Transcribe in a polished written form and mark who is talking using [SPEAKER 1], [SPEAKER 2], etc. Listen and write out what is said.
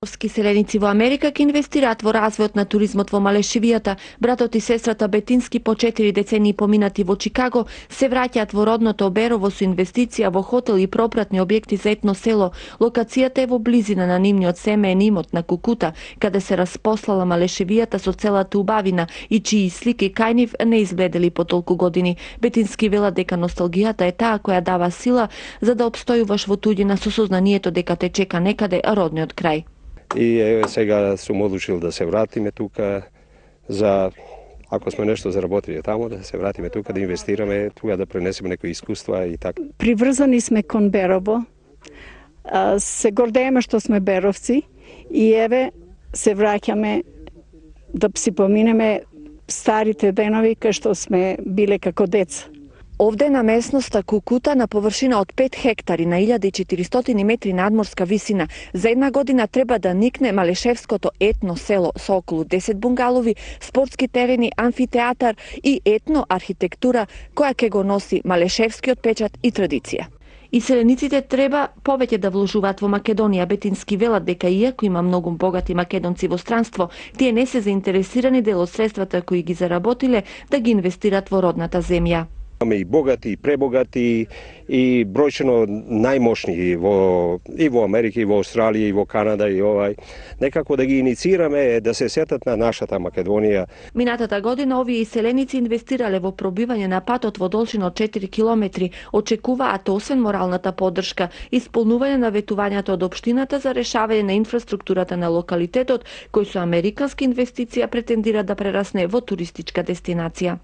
[SPEAKER 1] Ски селеници во Америка ќе инвестираат во развојот на туризмот во Малешевијата. Братот и сестрата Бетински по 4 децении поминати во Чикаго се враќаат во родното Оберово со инвестиција во хотел и пропратни објекти за етно село. Локацијата е во близина на нивниот семеен имот на Кукута, каде се распослала Малешевијата со целата убавина и чии слики кај нив не изгледали по толку години. Бетински вела дека носталгијата е таа која дава сила за да обстојуваш во туѓина со сознанието дека те чека некаде родниот крај.
[SPEAKER 2] И сега сум одлучил да се вратиме тука за ако сме нешто заработили таму, да се вратиме тука, да инвестираме, тука да пренесеме некои искуства и така.
[SPEAKER 3] Приврзани сме кон Берово. Се гордееме што сме беровци и еве се враќаме да си поминеме старите денови кај што сме биле како деца.
[SPEAKER 1] Овде на местноста Кукута на површина од 5 хектари на 1400 метри надморска висина за една година треба да никне Малешевското етно село со околу 10 бунгалови, спортски терени, амфитеатар и етно архитектура која ќе го носи Малешевскиот печат и традиција. И селениците треба повеќе да вложуваат во Македонија. Бетински велат дека иако има многу богати македонци во странство, тие не се заинтересирани дел од средствата кои ги заработиле да ги инвестират во родната земја.
[SPEAKER 2] Имаме и богати, и пребогати, и бројчено најмошни и во Америка, и во Австралија, и во Канада, и некако да ги инициираме да се сетат на нашата Македонија.
[SPEAKER 1] Минатата година овие иселеници инвестирале во пробивање на патот во должина од 4 километри. Очекуваат освен моралната поддршка, исполнување на ветувањата од општината за решавање на инфраструктурата на локалитетот, кој со американска инвестиција претендира да прерасне во туристичка дестинација.